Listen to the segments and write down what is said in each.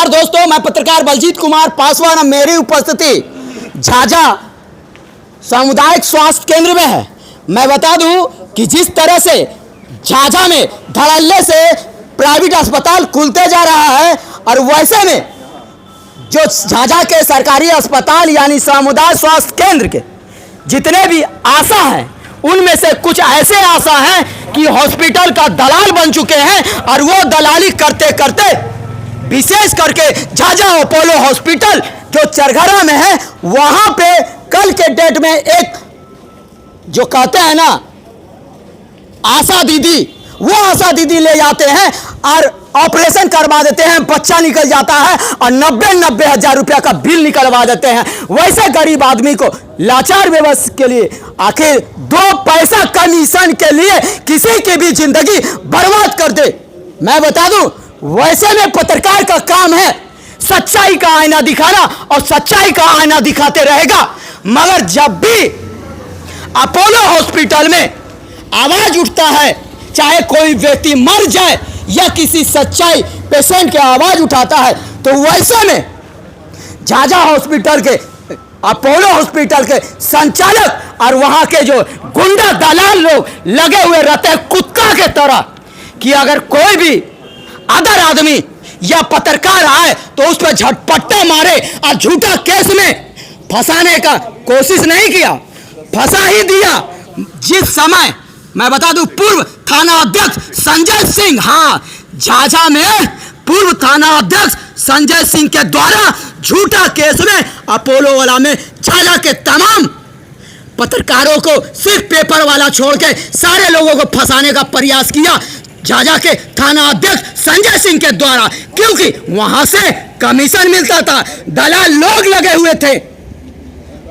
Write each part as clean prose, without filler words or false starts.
नमस्कार दोस्तों, मैं पत्रकार बलजीत कुमार पासवान। मेरी उपस्थिति झाझा सामुदायिक स्वास्थ्य केंद्र में है। मैं बता दूं कि जिस तरह से झाझा में धड़ल्ले से प्राइवेट अस्पताल खुलते जा रहा है और वैसे में जो झाझा के सरकारी अस्पताल यानी सामुदायिक स्वास्थ्य केंद्र के जितने भी आशा हैं उनमें से कुछ ऐसे आशा हैं कि हॉस्पिटल का दलाल बन चुके हैं और वो दलाली करते करते विशेष करके झाझा अपोलो हॉस्पिटल जो चरघरा में है वहां पे कल के डेट में एक जो कहते हैं ना आशा दीदी, वो आशा दीदी ले जाते हैं और ऑपरेशन करवा देते हैं, बच्चा निकल जाता है और 90 हजार रुपया का बिल निकलवा देते हैं। वैसे गरीब आदमी को लाचार व्यवस्था के लिए आखिर 2 पैसा कमीशन के लिए किसी की भी जिंदगी बर्बाद कर दे। मैं बता दूं, वैसे में पत्रकार का काम है सच्चाई का आईना दिखाना और सच्चाई का आईना दिखाते रहेगा। मगर जब भी अपोलो हॉस्पिटल में आवाज उठता है, चाहे कोई व्यक्ति मर जाए या किसी सच्चाई पेशेंट की आवाज उठाता है, तो वैसे में झाझा हॉस्पिटल के अपोलो हॉस्पिटल के संचालक और वहां के जो गुंडा दलाल लोग लगे हुए रहते हैं कुत्ता के तरह कि अगर कोई भी अदर आदमी या पत्रकार आए तो उस पर झटपट्टा मारे और झूठा केस में फंसाने का कोशिश नहीं किया, फंसा ही दिया। जिस समय मैं बता दूं पूर्व थाना अध्यक्ष संजय सिंह, हाँ झाझा में पूर्व थाना अध्यक्ष संजय सिंह के द्वारा झूठा केस में अपोलो वाला में झाझा के तमाम पत्रकारों को सिर्फ पेपर वाला छोड़ के सारे लोगों को फंसाने का प्रयास किया झाझा के थाना अध्यक्ष संजय सिंह के द्वारा, क्योंकि वहां से कमीशन मिलता था, दलाल लोग लगे हुए थे।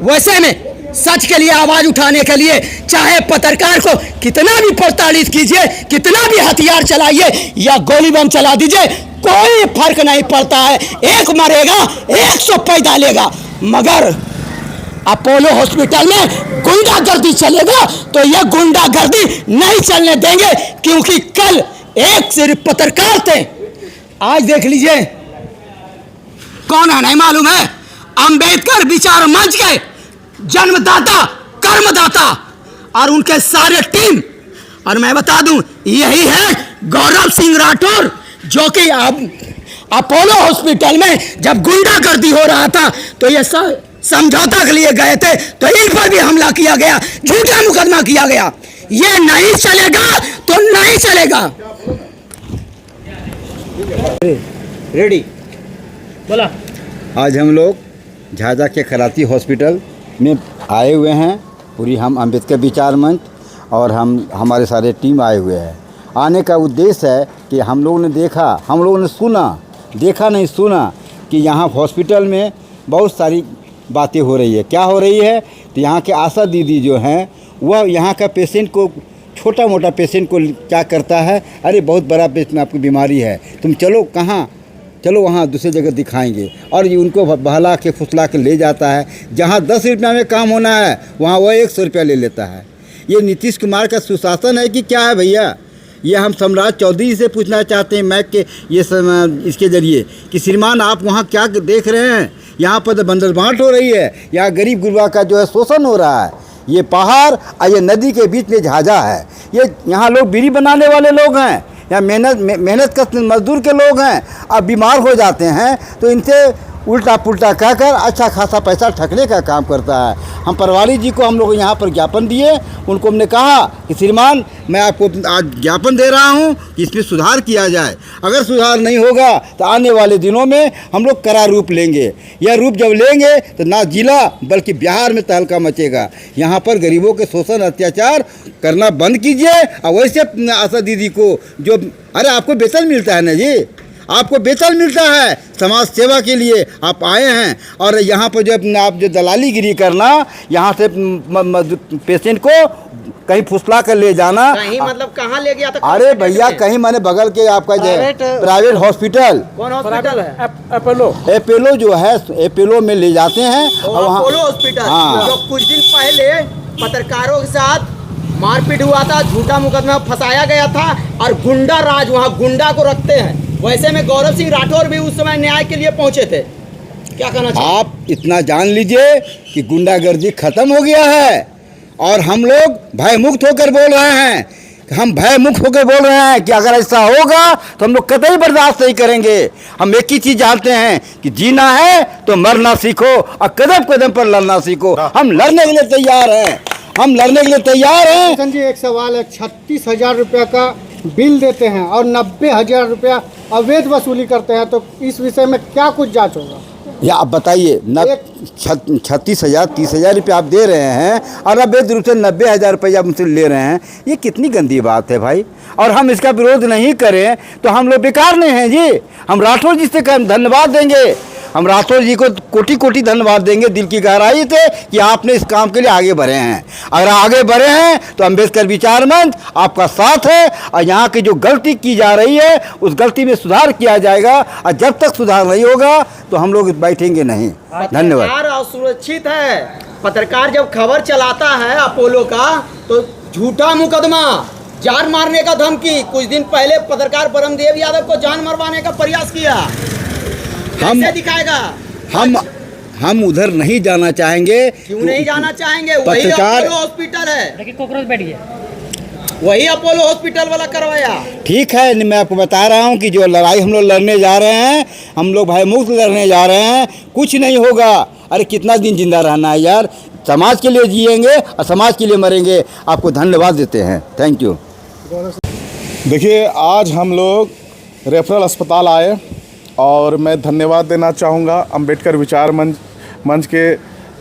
वैसे में सच के लिए आवाज उठाने के लिए चाहे पत्रकार को कितना भी प्रताड़ित कीजिए, कितना भी हथियार चलाइए या गोली बम चला दीजिए, कोई फर्क नहीं पड़ता है। एक मरेगा 100 पैदा लेगा। मगर अपोलो हॉस्पिटल में गुंडागर्दी चलेगा तो यह गुंडागर्दी नहीं चलने देंगे, क्योंकि कल एक सिर्फ पत्रकार थे, आज देख लीजिए कौन है नहीं मालूम है, अंबेडकर विचार मंच के जन्मदाता कर्मदाता और उनके सारे टीम। और मैं बता दूं यही है गौरव सिंह राठौर, जो कि अपोलो हॉस्पिटल में जब गुंडागर्दी हो रहा था तो ये समझौता के लिए गए थे, तो इन पर भी हमला किया गया, झूठा मुकदमा किया गया। ये नहीं चलेगा तो नहीं चलेगा। रेडी बोला। आज हम लोग झाझा के खराती हॉस्पिटल में आए हुए हैं, पूरी हम अंबेडकर विचार मंच और हमारे सारे टीम आए हुए हैं। आने का उद्देश्य है कि हम लोगों ने देखा, हम लोगों ने सुना, देखा नहीं सुना कि यहाँ हॉस्पिटल में बहुत सारी बातें हो रही है। क्या हो रही है? तो यहाँ के आशा दीदी जो हैं वह यहाँ का पेशेंट को, छोटा मोटा पेशेंट को क्या करता है, अरे बहुत बड़ा पेशेंट आपकी बीमारी है, तुम चलो कहाँ, चलो वहाँ दूसरी जगह दिखाएंगे, और ये उनको बहला के फुसला के ले जाता है। जहाँ 10 रुपया में काम होना है वहाँ वह 100 रुपया ले लेता है। ये नीतीश कुमार का सुशासन है कि क्या है भैया? ये हम सम्राट चौधरी से पूछना चाहते हैं मैक के ये इसके ज़रिए कि श्रीमान आप वहाँ क्या देख रहे हैं? यहाँ पर तो बंदरबांट हो रही है, यहाँ गरीब गुरबा का जो है शोषण हो रहा है। ये पहाड़ और ये नदी के बीच में झाझा है। ये यहाँ लोग बीड़ी बनाने वाले लोग हैं, यहाँ मेहनत का मजदूर के लोग हैं। अब बीमार हो जाते हैं तो इनसे उल्टा पुल्टा कहकर अच्छा खासा पैसा ठगने का काम करता है। हम पटवारी जी को हम लोग यहाँ पर ज्ञापन दिए, उनको हमने कहा कि श्रीमान मैं आपको आज ज्ञापन दे रहा हूँ कि इसमें सुधार किया जाए। अगर सुधार नहीं होगा तो आने वाले दिनों में हम लोग कड़ा रूप लेंगे। यह रूप जब लेंगे तो ना जिला बल्कि बिहार में तहलका मचेगा। यहाँ पर गरीबों के शोषण अत्याचार करना बंद कीजिए। और वैसे आशा दीदी को जो, अरे आपको वेतन मिलता है ना जी, आपको वेतन मिलता है, समाज सेवा के लिए आप आए हैं, और यहाँ पर जो आप जो दलालीगिरी करना, यहाँ से पेशेंट को कहीं फुसला कर ले जाना, कहीं मतलब कहाँ ले गया था? अरे भैया कहीं मैंने बगल के आपका जो प्राइवेट हॉस्पिटल, कौन हॉस्पिटल है? अपोलो जो है, अपोलो में ले जाते हैं। अपोलो हॉस्पिटल, हाँ, जो कुछ दिन पहले पत्रकारों के साथ मारपीट हुआ था, झूठा मुकदमा फंसाया गया था और गुंडा राज, वहाँ गुंडा को रखते हैं, वैसे में गौरव सिंह राठौर भी उस समय न्याय के लिए पहुंचे थे, क्या कहना चाहिए? आप इतना जान लीजिए कि गुंडागर्दी खत्म हो गया है और हम लोग भयमुक्त होकर बोल रहे हैं। हम भयमुक्त होकर बोल रहे हैं कि अगर ऐसा होगा तो हम लोग कतई बर्दाश्त नहीं करेंगे। हम एक ही चीज़ जानते हैं कि जीना है तो मरना सीखो और कदम कदम पर लड़ना सीखो। हम लड़ने के लिए तैयार हैं, हम लड़ने के लिए तैयार हैं। किशन जी, एक सवाल है, 36,000 रुपये का बिल देते हैं और 90,000 रुपया अवैध वसूली करते हैं, तो इस विषय में क्या कुछ जांच होगा? या आप बताइए, 36,000 30,000 रुपये आप दे रहे हैं और अवैध रूप से 90,000 रुपये आप मुझसे ले रहे हैं, ये कितनी गंदी बात है भाई। और हम इसका विरोध नहीं करें तो हम लोग बेकार नहीं हैं जी। हम राठौर जी से धन्यवाद देंगे, हम राठौर जी को कोटि कोटि धन्यवाद देंगे दिल की गहराई से कि आपने इस काम के लिए आगे बढ़े हैं। अगर आगे बढ़े हैं तो अम्बेडकर विचार मंच आपका साथ है और यहाँ की जो गलती की जा रही है उस गलती में सुधार किया जाएगा और जब तक सुधार नहीं होगा तो हम लोग बैठेंगे नहीं। धन्यवाद। पत्रकार असुरक्षित है। पत्रकार जब खबर चलाता है अपोलो का तो झूठा मुकदमा, जान मारने का धमकी। कुछ दिन पहले पत्रकार परमदेव यादव को जान मरवाने का प्रयास किया। कैसे दिखाएगा? हम उधर नहीं जाना चाहेंगे। क्यों नहीं जाना चाहेंगे? वही पत्रकार अपोलो हॉस्पिटल है, लेकिन कॉकरोच बैठ गया। वही अपोलो हॉस्पिटल वाला करवाया। ठीक है, मैं आपको बता रहा हूँ कि जो लड़ाई हम लोग लड़ने जा रहे हैं, हम लोग भयमुक्त लड़ने जा रहे हैं, कुछ नहीं होगा। अरे कितना दिन जिंदा रहना है यार, समाज के लिए जिएंगे और समाज के लिए मरेंगे। आपको धन्यवाद देते हैं, थैंक यू। देखिए, आज हम लोग रेफरल अस्पताल आए और मैं धन्यवाद देना चाहूँगा अम्बेडकर विचार मंच के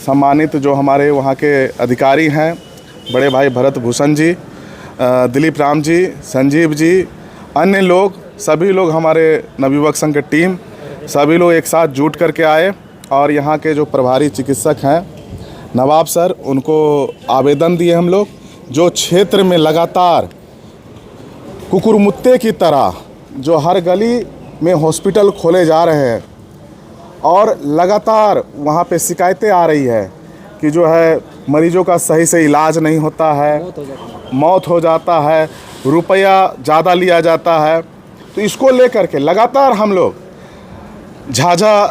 सम्मानित जो हमारे वहाँ के अधिकारी हैं, बड़े भाई भरत भूषण जी, दिलीप राम जी, संजीव जी, अन्य लोग, सभी लोग हमारे नवयुवक संघ की टीम, सभी लोग एक साथ जुट करके आए और यहाँ के जो प्रभारी चिकित्सक हैं नवाब सर, उनको आवेदन दिए हम लोग। जो क्षेत्र में लगातार कुकुरमुत्ते की तरह जो हर गली में हॉस्पिटल खोले जा रहे हैं और लगातार वहाँ पे शिकायतें आ रही है कि जो है मरीजों का सही से इलाज नहीं होता है, मौत हो जाता है, रुपया ज़्यादा लिया जाता है। तो इसको लेकर के लगातार हम लोग झाझा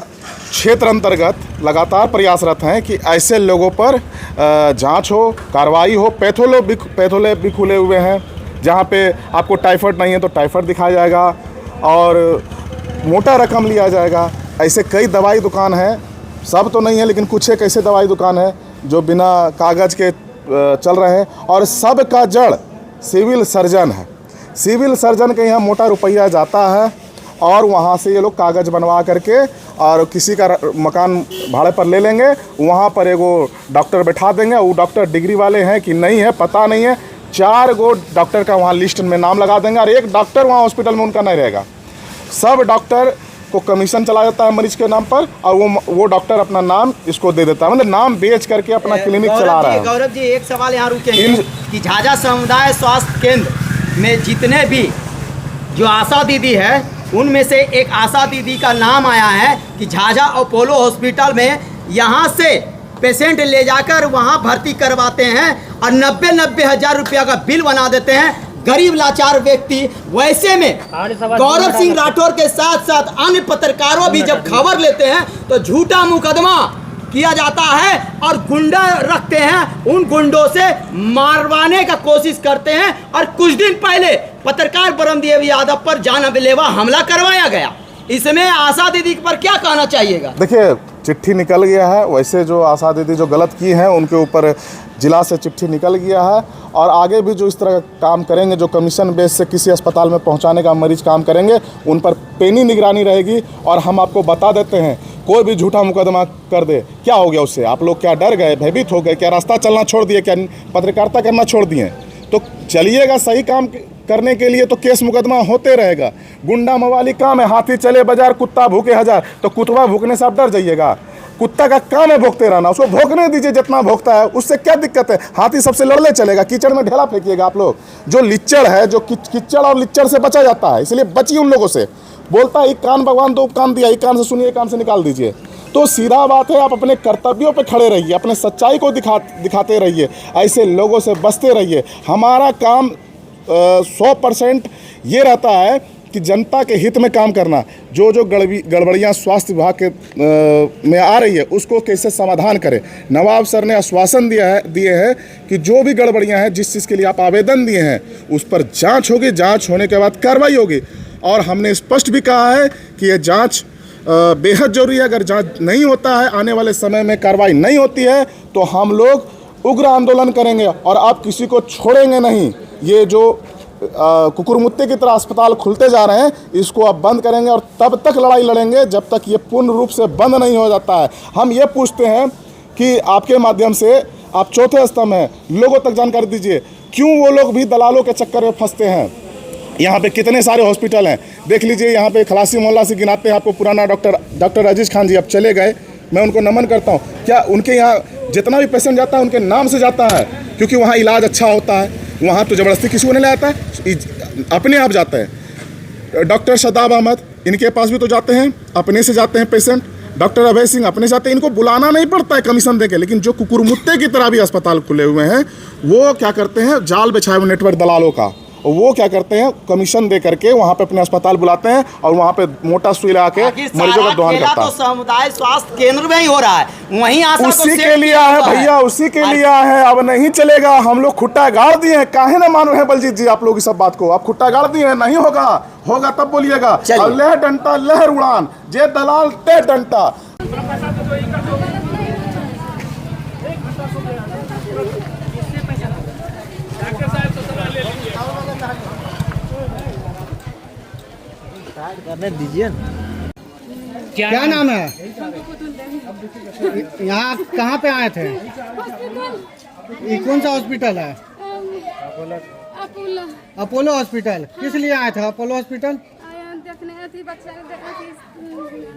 क्षेत्र अंतर्गत लगातार प्रयासरत हैं कि ऐसे लोगों पर जांच हो, कार्रवाई हो। पैथोले भी खुले हुए हैं जहाँ पे आपको टाइफाइड नहीं है तो टाइफाइड दिखाया जाएगा और मोटा रकम लिया जाएगा। ऐसे कई दवाई दुकान हैं, सब तो नहीं है लेकिन कुछ एक ऐसे दवाई दुकान है जो बिना कागज़ के चल रहे हैं और सब का जड़ सिविल सर्जन है। सिविल सर्जन के यहाँ मोटा रुपया जाता है और वहाँ से ये लोग कागज़ बनवा करके और किसी का मकान भाड़े पर ले लेंगे, वहाँ पर एगो डॉक्टर बैठा देंगे। वो डॉक्टर डिग्री वाले हैं कि नहीं है पता नहीं है, 4 गो डॉक्टर का वहाँ लिस्ट में नाम लगा देंगे और एक डॉक्टर वहाँ हॉस्पिटल में उनका नहीं रहेगा। सब डॉक्टर को कमीशन चला जाता है मरीज के नाम पर और वो डॉक्टर अपना नाम इसको दे देता है, मतलब नाम बेच करके अपना क्लिनिक चला रहा है। गौरव जी, एक सवाल यहाँ रुकेंगे कि झाझा समुदाय स्वास्थ्य केंद्र में जितने भी जो आशा दीदी है उनमें से एक आशा दीदी का नाम आया है कि झाझा अपोलो हॉस्पिटल में यहाँ से पेशेंट ले जाकर वहाँ भर्ती करवाते हैं और 90 हज़ार रुपया का बिल बना देते हैं गरीब लाचार व्यक्ति। वैसे में गौरव सिंह राठौर के साथ साथ अन्य पत्रकारों भी जब खबर लेते हैं तो झूठा मुकदमा किया जाता है और गुंडा रखते हैं, उन गुंडों से मारवाने का कोशिश करते हैं। और कुछ दिन पहले पत्रकार परमदेव यादव पर जानलेवा हमला करवाया गया। इसमें आशा दीदी पर क्या कहना चाहिएगा? देखिए, चिट्ठी निकल गया है, वैसे जो आशा दीदी जो गलत की हैं उनके ऊपर जिला से चिट्ठी निकल गया है और आगे भी जो इस तरह का काम करेंगे, जो कमीशन बेस से किसी अस्पताल में पहुंचाने का मरीज काम करेंगे, उन पर पेनी निगरानी रहेगी। और हम आपको बता देते हैं, कोई भी झूठा मुकदमा कर दे, क्या हो गया उससे? आप लोग क्या डर गए, भयभीत हो गए? क्या रास्ता चलना छोड़ दिए? क्या पत्रकारिता करना छोड़ दिए? तो चलिएगा, सही काम करने के लिए तो केस मुकदमा होते रहेगा। गुंडा मवाली काम है, हाथी चले बाजार कुत्ता भूखे हजार, तो कुतवा भूखने से आप डर जाइएगा? कुत्ता का काम है भोंकते रहना, उसको भोंकने दीजिए जितना भोंकता है, उससे क्या दिक्कत है? हाथी सबसे लड़ने चलेगा, कीचड़ में ढेला फेंकिएगा आप लोग। जो लिच्चड़ है, जो कीचड़ और लिच्चड़ से बचा जाता है, इसलिए बचिए उन लोगों से। बोलता है एक कान भगवान दो कान दिया, एक कान से सुनिए, एक कान से निकाल दीजिए। तो सीधा बात है, आप अपने कर्तव्यों पे खड़े रहिए, अपने सच्चाई को दिखाते रहिए, ऐसे लोगों से बचते रहिए। हमारा काम 100% ये रहता है कि जनता के हित में काम करना, जो गड़बड़ियाँ स्वास्थ्य विभाग के में आ रही है उसको कैसे समाधान करें। नवाब सर ने आश्वासन दिए है कि जो भी गड़बड़ियाँ हैं, जिस चीज़ के लिए आप आवेदन दिए हैं उस पर जांच होगी, जांच होने के बाद कार्रवाई होगी। और हमने स्पष्ट भी कहा है कि ये जांच बेहद जरूरी है। अगर जांच नहीं होता है, आने वाले समय में कार्रवाई नहीं होती है, तो हम लोग उग्र आंदोलन करेंगे और आप किसी को छोड़ेंगे नहीं। ये जो कुकुरमुत्ते की तरह अस्पताल खुलते जा रहे हैं, इसको अब बंद करेंगे और तब तक लड़ाई लड़ेंगे जब तक ये पूर्ण रूप से बंद नहीं हो जाता है। हम ये पूछते हैं कि आपके माध्यम से आप चौथे स्तंभ हैं, लोगों तक जानकारी दीजिए, क्यों वो लोग भी दलालों के चक्कर में फंसते हैं। यहाँ पे कितने सारे हॉस्पिटल हैं, देख लीजिए। यहाँ पे खलासी मोहल्ला से गिनाते हैं आपको पुराना डॉक्टर अजीज़ खान जी, अब चले गए, मैं उनको नमन करता हूँ। क्या उनके यहाँ जितना भी पेशेंट जाता है उनके नाम से जाता है, क्योंकि वहाँ इलाज अच्छा होता है। वहाँ तो ज़बरदस्ती किसी को नहीं ले आता है, अपने आप जाता है। डॉक्टर शदाब अहमद, इनके पास भी तो जाते हैं, अपने से जाते हैं पेशेंट। डॉक्टर अभय सिंह अपने से जाते हैं, इनको बुलाना नहीं पड़ता है कमीशन देके। लेकिन जो कुकुरमुत्ते की तरह भी अस्पताल खुले हुए हैं, वो क्या करते हैं, जाल बिछाए हुए नेटवर्क दलालों का, और वो क्या करते हैं, कमीशन दे करके वहाँ पे अपने अस्पताल बुलाते हैं और वहाँ पे मोटा सुई लगा के मरीजों का दोहन करता है। तो समुदाय स्वास्थ्य केंद्र में ही हो रहा है, वहीं आशा को उसी सेट के लिए है भैया, उसी के लिए है। अब नहीं चलेगा, हम लोग खुट्टा गाड़ दिए हैं। काहे ना मान रहे हैं बलजीत जी आप लोग इस सब बात को, आप खुट्टा गाड़ दिए हैं, नहीं होगा, होगा तब बोलिएगा। और लह डंटा लहर उड़ान, जे दलाल ते डंटा। करने दीजिए। क्या नाम है? यहाँ कहाँ पे आए थे? ये कौन सा हॉस्पिटल है? Apollo hospital. किस लिए आए थे अपोलो हॉस्पिटल?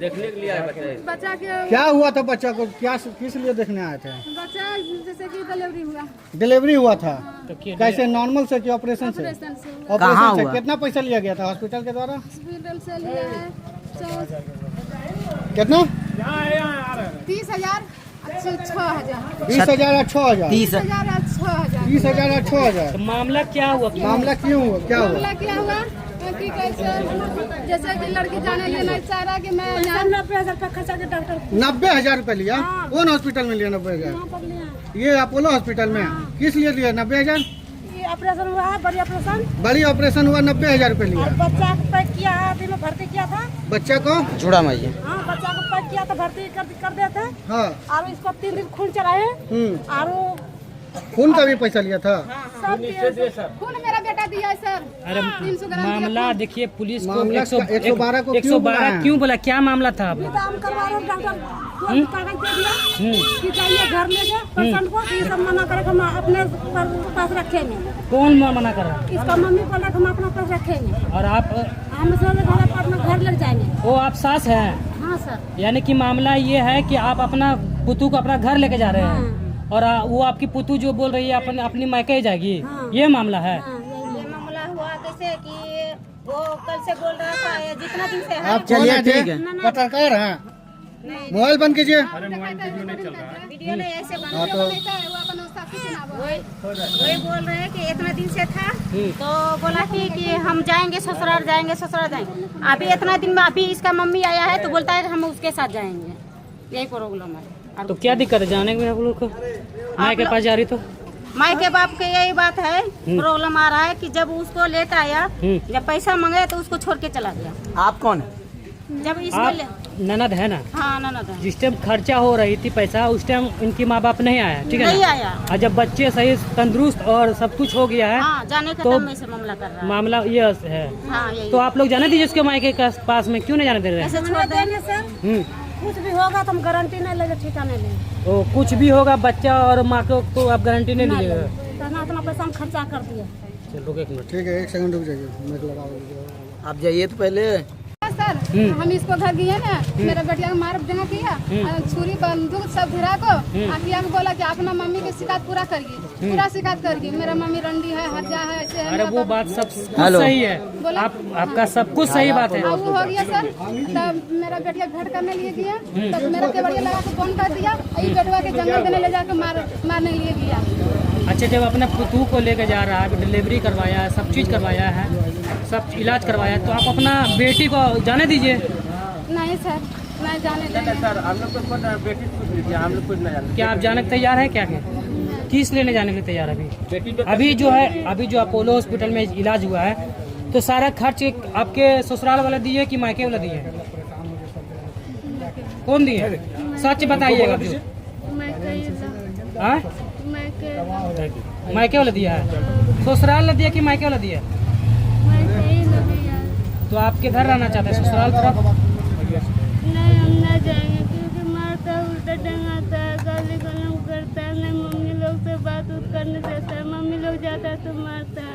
देखने के लिए आए बच्चा के। क्या हुआ था बच्चा को, क्या किस लिए देखने आए थे? बच्चा जैसे कि डिलीवरी हुआ था। तो कैसे, नॉर्मल से कि ऑपरेशन से? ऑपरेशन से। कितना पैसा लिया गया था हॉस्पिटल के द्वारा? हॉस्पिटल से लिया है कितना? 30,000 6,000। 20,000 और 6,000। 30,000 और 6,000। 20,000 और 6,000। मामला क्या हुआ? मामला क्यों हुआ, क्या हुआ? मामला क्या हुआ कि कैसे, जैसे कि लड़की जाने लेना चाह रहा कि मैं 90,000 रुपया खर्चा के डॉक्टर। 90,000 रुपया लिया? कौन हॉस्पिटल में लिया 90,000? ये अपोलो हॉस्पिटल में। किस लिए लिया 90,000? ऑपरेशन हुआ है, बड़ी ऑपरेशन। बड़ी ऑपरेशन हुआ, 90,000 रुपया लिया। बच्चा को पैक किया है, अभी में भर्ती किया था। बच्चा को जुड़ा माइए। हाँ, बच्चा को पैक किया था, भर्ती कर देते। हाँ। और इसको 3 दिन खून चढ़ाए। और खून का भी पैसा लिया था? सब खून मेरा बेटा दिया है सर। अरे 300 ग्राम मामला देखिए, पुलिस को मामला 112 को क्यों 112 क्यों बोला? क्या मामला था आपने? काम करवा रहे डॉक्टर कागज दे दिया कि जाइए घर ले गए पेशेंट को, ये सब मना करे हम अपने पास रखेंगे। कौन मना कर रहा? इसका मम्मी बोला हम अपना पास रखेंगे और आप? हम अपना घर ले जाएंगे। वो आप सास हैं? हाँ सर। यानी कि मामला ये है कि आप अपना पुतू को अपना घर लेके जा रहे हैं, और वो आपकी पुतू जो बोल रही है अपनी मायके जाएगी। ये मामला है। ये मामला हुआ कैसे कि वो कल से बोल रहा था, जितना दिन से आप चलिए, ठीक है, पत्रकार हैं, मोबाइल बंद कीजिए। वीडियो नहीं ऐसे वही बोल रहे हैं कि इतना दिन से था, तो बोला कि हम जाएंगे ससुराल जाएंगे। अभी इतना दिन में अभी इसका मम्मी आया है तो बोलता है हम उसके साथ जाएंगे। यही प्रॉब्लम है। तो क्या दिक्कत है जाने में आप लोग को? माँ के पास जा रही तो माई के बाप के यही बात है, प्रॉब्लम आ रहा है कि जब उसको लेता आया, जब पैसा मांगे तो उसको छोड़ के चला गया। आप कौन है? जब इसको आप ननद है ना? हाँ ननद है। जिस टाइम खर्चा हो रही थी पैसा, उस टाइम इनकी माँ बाप नहीं आया, ठीक है नहीं ना? आया। और जब बच्चे सही तंदुरुस्त और सब कुछ हो गया है, हाँ, जाने के तो टाइम में से मामला कर रहा है। मामला ये है। हाँ, यही। तो आप लोग जाने दीजिए उसके मायके के पास में, क्यों नहीं जाने दे रहे हैं? ऐसे छोड़ देंगे सर, कुछ भी होगा तो हम गारंटी नहीं लेंगे, ठिकाने लेंगे। तो कुछ भी होगा बच्चा और माँ को तो आप गारंटी नहीं लीजिएगा? इतना पैसा हम खर्चा कर दिए। चलो एक मिनट, ठीक है, 1 सेकंड रुक जाइए, आप जाइए तो पहले। सर हम इसको घर गए ना, मेरा बेटिया को मार जमा किया, छुरी बंदूक सब भिड़ा को आकिया को बोला कि अपना मम्मी की शिकायत पूरा करिए, पूरा शिकायत करिए। मेरा मम्मी रंडी है, हर्जा है, ऐसे है। अरे वो बात सब सही है, आपका सब कुछ सही बात है। वो हो गया सर, तब मेरा बेटिया भेंट करने लिए गया, तब मेरा केवड़िया लगा के फोन कर दिया, बेटवा के जंगल देने ले जाकर मारने लिए गया। अच्छा, जब अपने पुतू को लेके जा रहा है, डिलीवरी करवाया है, सब चीज़ करवाया है, सब इलाज करवाया है, तो आप अपना बेटी को जाने दीजिए। नहीं सर, मैं जाने देंगे। सर हम लोग को बेटी पूछ लीजिए, हम लोग कुछ नहीं जानते। क्या आप जाने को तैयार है क्या? किस लेने जाने के लिए तैयार है अभी जो है, अभी जो अपोलो हॉस्पिटल में इलाज हुआ है, तो सारा खर्च आपके ससुराल वाला दिए कि मायके वाला दिए? कौन दिए? सच बताइएगा। हाँ, मायके वाला दिया है? ससुराल वाला दिया कि मायके वाला दिया? तो आप किधर रहना चाहते हैं, ससुराल तरफ? नहीं, हम ना जाएंगे क्योंकि मारता उल्टा डंगाता है, गाली गलम करता है, नहीं मम्मी लोग से बात उत करने देता है, मम्मी लोग जाता है तो मारता है।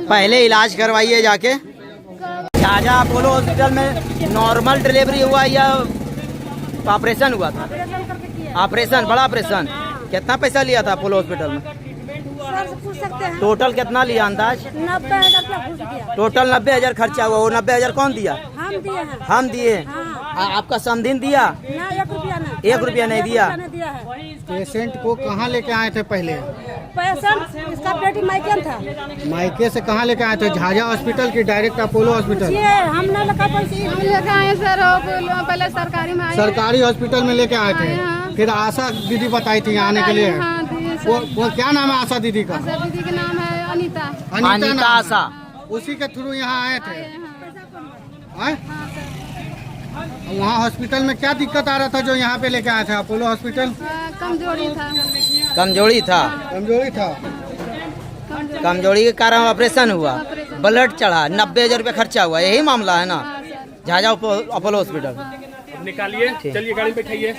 पहले इलाज करवाइए जाके। झाझा अपोलो हॉस्पिटल में नॉर्मल डिलीवरी हुआ या ऑपरेशन हुआ था? ऑपरेशन, बड़ा ऑपरेशन। कितना पैसा लिया था अपोलो हॉस्पिटल में? पूछ सकते हैं। टोटल कितना लिया अंदाज? 90,000 रुपया घुस गया। टोटल 90,000 खर्चा हुआ। वो 90,000 कौन दिया? हम दिए हैं। हम दिए। आपका समधिन दिया? ना, 1 रुपया ना, 1 रुपया नहीं दिया। दिया है। पेशेंट को कहाँ लेके आए थे पहले? पेशेंट इसका बेटी माइकन था। मायके से कहाँ लेके आए थे? झाझा हॉस्पिटल की डायरेक्ट अपोलो हॉस्पिटल? ये हम ना लगा पैसे, हम लेके आए सर, पहले सरकारी में आए। सरकारी हॉस्पिटल में लेके आए थे। फिर आशा दीदी बताई थी आने के लिए। हाँ, दिए सर। वो क्या नाम है आशा दीदी का? आशा दीदी का नाम है अनीता। अनीता नाम है। आशा। उसी के थ्रू यहाँ आए थे। आए? वहाँ हॉस्पिटल में क्या दिक्कत आ रहा था जो यहाँ पे लेके आए थे अपोलो हॉस्पिटल? कमजोरी था। कमजोरी था। कमजोरी था। कमजोरी के कारण ऑपरेशन हुआ, ब्लड चढ़ा, 90,000 रुपया खर्चा हुआ। यही मामला है ना झाझा अपोलो हॉस्पिटल? निकालिए, चलिए गाड़ी में बैठाइए।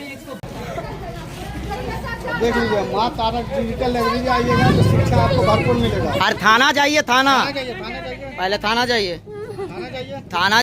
देख लीजिए, माँ तारक डिजिटल लाइब्रेरी आइएगा तो शिक्षा आपको भरपूर मिलेगा। हर थाना जाइए, थाना थाना जाइए, थाना जाइए, पहले थाना जाइए, थाना जाइए। थाना